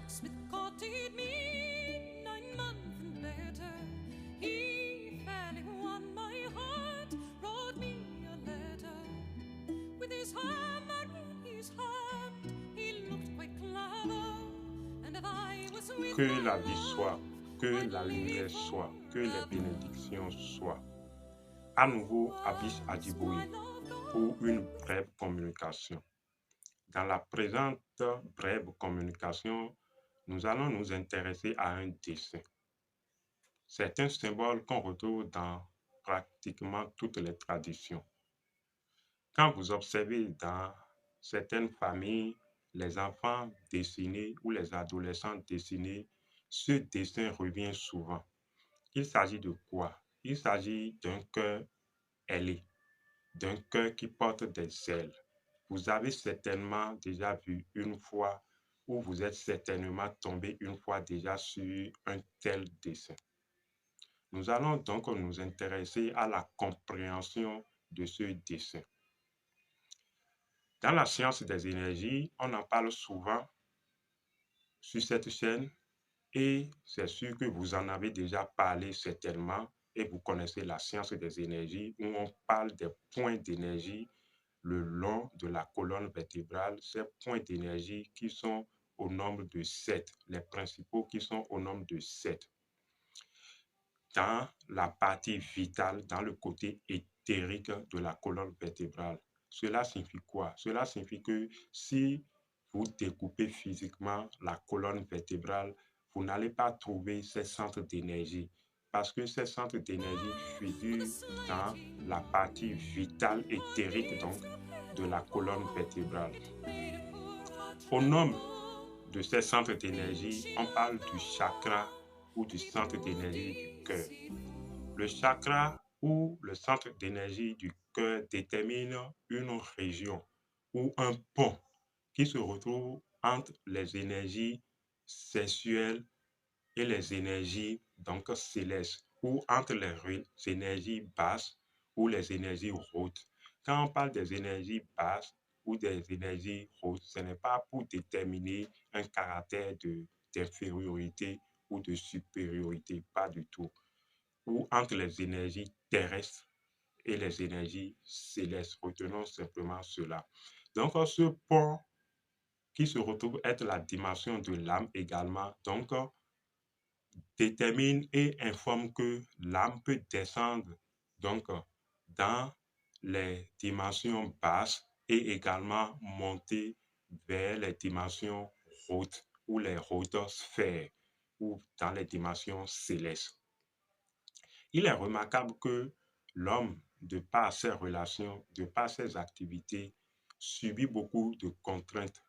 blacksmith courted me 9 months and better. He fairly won my heart, wrote me a letter. With his hammer in his hand, he looked quite clever. And if I was with Que my la vie love, soit, que I'd la live lumière soit, que les forever. bénédictions soient. À nouveau, Abyss Was my Adjiboye love pour une gone? brève communication. Dans la présente brève communication, nous allons nous intéresser à un dessin. C'est un symbole qu'on retrouve dans pratiquement toutes les traditions. Quand vous observez dans certaines familles les enfants dessinés ou les adolescents dessinés, ce dessin revient souvent. Il s'agit de quoi? Il s'agit d'un cœur ailé, d'un cœur qui porte des ailes. Vous avez certainement déjà vu une fois ou vous êtes certainement tombé une fois déjà sur un tel dessin. Nous allons donc nous intéresser à la compréhension de ce dessin. Dans la science des énergies, on en parle souvent sur cette chaîne et c'est sûr que vous en avez déjà parlé certainement et vous connaissez la science des énergies où on parle des points d'énergie le long de la colonne vertébrale, ces points d'énergie qui sont au nombre de 7, les principaux qui sont au nombre de 7. Dans la partie vitale, dans le côté éthérique de la colonne vertébrale. Cela signifie quoi? Cela signifie que si vous découpez physiquement la colonne vertébrale, vous n'allez pas trouver ces centres d'énergie parce que ces centres d'énergie With a figurent dans slanting la partie vitale one éthérique beat donc from head de to la colonne toe, vertébrale. it made a poor heart Au nombre tremble. de ces centres Then d'énergie, she on parle du chakra laughed, ou du centre d'énergie du cœur. dee-doo-dee-doo. Le chakra ou le centre d'énergie du cœur détermine une région ou un pont qui se retrouve entre les énergies sexuelles et les énergies donc célestes ou entre les énergies basses ou les énergies hautes. Quand on parle des énergies basses ou des énergies hautes, ce n'est pas pour déterminer un caractère d'infériorité ou de supériorité, pas du tout. Ou entre les énergies terrestres et les énergies célestes. Retenons simplement cela. Donc, ce pont qui se retrouve être la dimension de l'âme également, donc détermine et informe que l'âme peut descendre donc dans les dimensions basses et également monter vers les dimensions hautes ou les hautes sphères ou dans les dimensions célestes. Il est remarquable que l'homme, de par ses relations, de par ses activités, subit beaucoup de contraintes.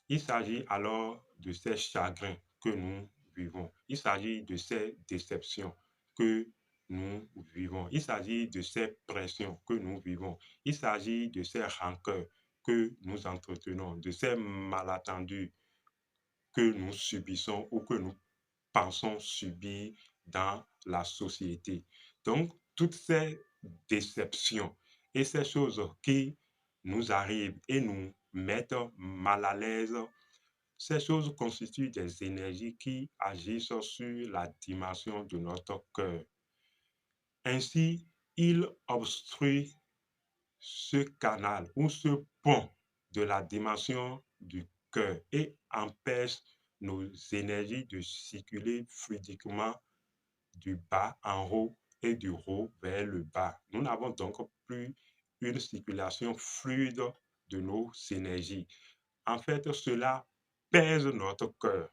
Il s'agit alors de ces chagrins que nous vivons. Il s'agit de ces déceptions que nous vivons. Il s'agit de ces pressions que nous vivons. Il s'agit de ces rancœurs que nous entretenons, de ces malentendus que nous subissons ou que nous pensons subir dans la société. Donc, toutes ces déceptions et ces choses qui nous arrivent et nous mettent mal à l'aise, ces choses constituent des énergies qui agissent sur la dimension de notre cœur. Ainsi, il obstrue ce canal ou ce pont de la dimension du cœur et empêche nos énergies de circuler fluidiquement du bas en haut et du haut vers le bas. Nous n'avons donc plus une circulation fluide de nos énergies. En fait, cela pèse notre cœur.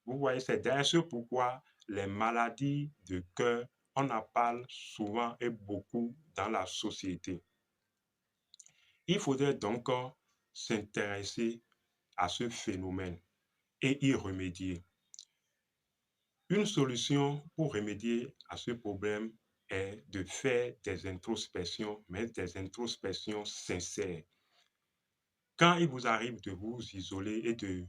Vous voyez, c'est d'ailleurs ce pourquoi les maladies de cœur, on en parle souvent et beaucoup dans la société. Il faudrait donc s'intéresser à ce phénomène et y remédier. Une solution pour remédier à ce problème est de faire des introspections, mais des introspections sincères. Quand il vous arrive de vous isoler et de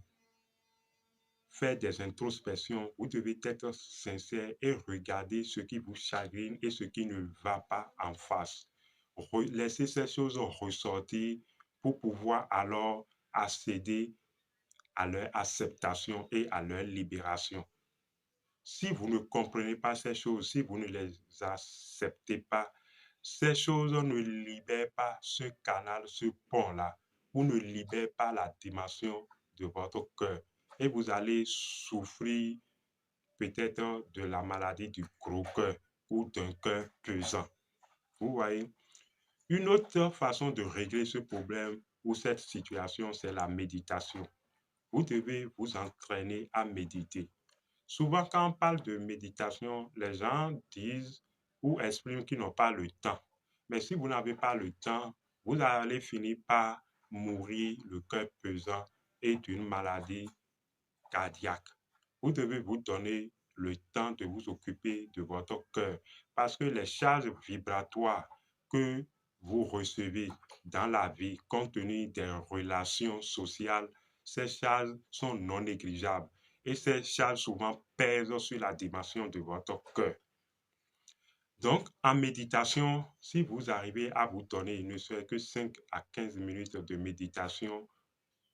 faire des introspections, vous devez être sincère et regarder ce qui vous chagrine et ce qui ne va pas en face. Laissez ces choses ressortir pour pouvoir alors accéder à leur acceptation et à leur libération. Si vous ne comprenez pas ces choses, si vous ne les acceptez pas, ces choses ne libèrent pas ce canal, ce pont-là, ou ne libèrent pas la dimension de votre cœur. Et vous allez souffrir peut-être de la maladie du gros cœur ou d'un cœur pesant. Vous voyez? Une autre façon de régler ce problème ou cette situation, c'est la méditation. Vous devez vous entraîner à méditer. Souvent, quand on parle de méditation, les gens disent ou expriment qu'ils n'ont pas le temps. Mais si vous n'avez pas le temps, vous allez finir par mourir le cœur pesant et d'une maladie cardiaque. Vous devez vous donner le temps de vous occuper de votre cœur parce que les charges vibratoires que vous recevez dans la vie, compte tenu des relations sociales, ces charges sont non négligeables et ces charges souvent pèsent sur la dimension de votre cœur. Donc, en méditation, si vous arrivez à vous donner ne serait que 5 à 15 minutes de méditation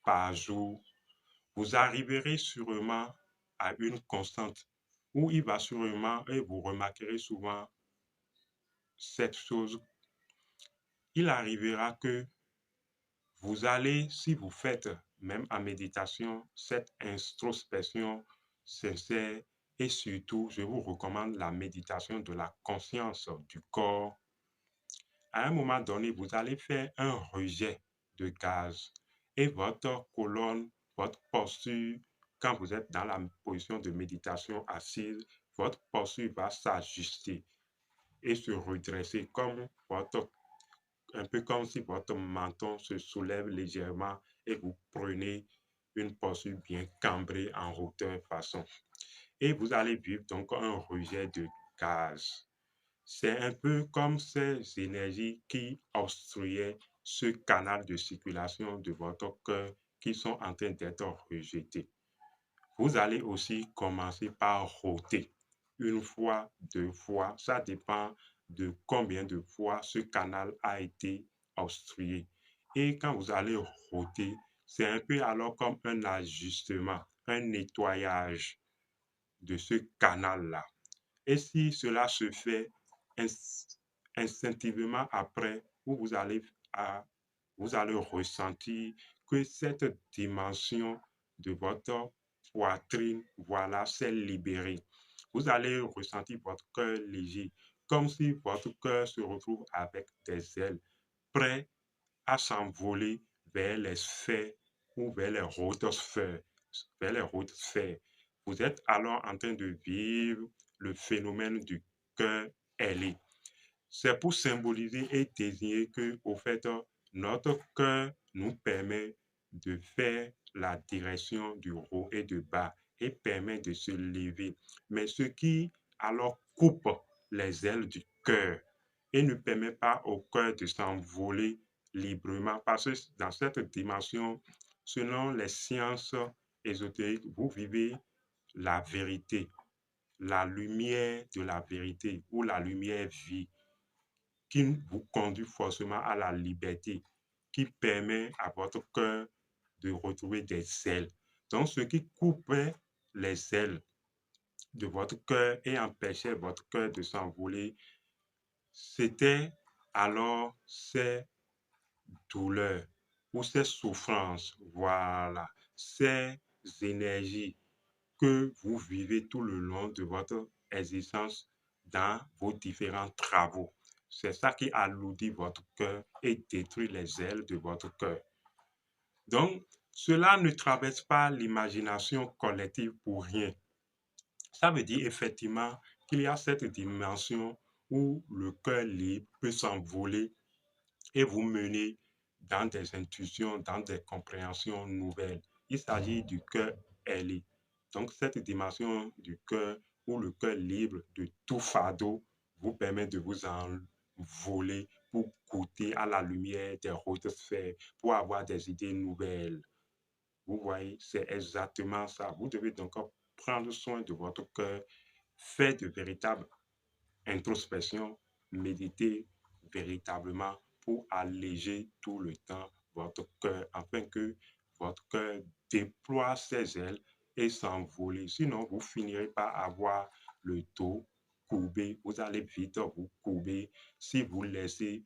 par jour, vous arriverez sûrement à une constante où il va sûrement, et vous remarquerez souvent cette chose, il arrivera que vous allez, si vous faites même en méditation, cette introspection sincère et surtout, je vous recommande la méditation de la conscience du corps. À un moment donné, vous allez faire un rejet de gaz et votre colonne, votre posture, quand vous êtes dans la position de méditation assise, votre posture va s'ajuster et se redresser comme un peu comme si votre menton se soulève légèrement et vous prenez une posture bien cambrée en hauteur façon. Et vous allez vivre donc un rejet de gaz. C'est un peu comme ces énergies qui obstruaient ce canal de circulation de votre cœur qui sont en train d'être rejetées. Vous allez aussi commencer par rôter. Une fois, deux fois, ça dépend de combien de fois ce canal a été obstrué. Et quand vous allez rôter, c'est un peu alors comme un ajustement, un nettoyage de ce canal-là. Et si cela se fait instinctivement après, où vous allez ressentir que cette dimension de votre poitrine, voilà, s'est libérée. Vous allez ressentir votre cœur léger, comme si votre cœur se retrouve avec des ailes, prêt à s'envoler vers les sphères ou vers les hautes sphères, vers les hautes sphères. Vous êtes alors en train de vivre le phénomène du cœur ailé. C'est pour symboliser et désigner que, au fait, notre cœur nous permet de faire la direction du haut et du bas et permet de se lever. Mais ce qui alors coupe les ailes du cœur et ne permet pas au cœur de s'envoler librement parce que dans cette dimension, selon les sciences ésotériques, vous vivez la vérité, la lumière de la vérité ou la lumière vie qui vous conduit forcément à la liberté, qui permet à votre cœur de retrouver des ailes. Donc, ce qui coupait les ailes de votre cœur et empêchait votre cœur de s'envoler, c'était alors ces douleurs ou ces souffrances, voilà, ces énergies que vous vivez tout le long de votre existence dans vos différents travaux. C'est ça qui alourdit votre cœur et détruit les ailes de votre cœur. Donc, cela ne traverse pas l'imagination collective pour rien. Ça veut dire effectivement qu'il y a cette dimension où le cœur libre peut s'envoler et vous mener dans des intuitions, dans des compréhensions nouvelles. Il s'agit du cœur ailé. Donc, cette dimension du cœur où le cœur libre de tout fardeau vous permet de vous envoler pour goûter à la lumière des hautes sphères, pour avoir des idées nouvelles. Vous voyez, c'est exactement ça. Vous devez donc prendre soin de votre cœur, faire de véritables introspection, méditer véritablement pour alléger tout le temps votre cœur afin que votre cœur déploie ses ailes et s'envoler. Sinon, vous finirez par avoir le dos courbé. Vous allez vite vous courber si vous laissez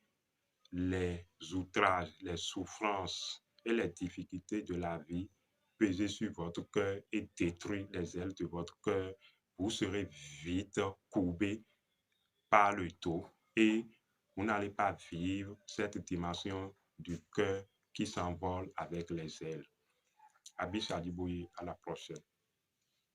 les outrages, les souffrances et les difficultés de la vie peser sur votre cœur et détruire les ailes de votre cœur. Vous serez vite courbé par le dos et vous n'allez pas vivre cette dimension du cœur qui s'envole avec les ailes. Abi Chadibouye, à la prochaine.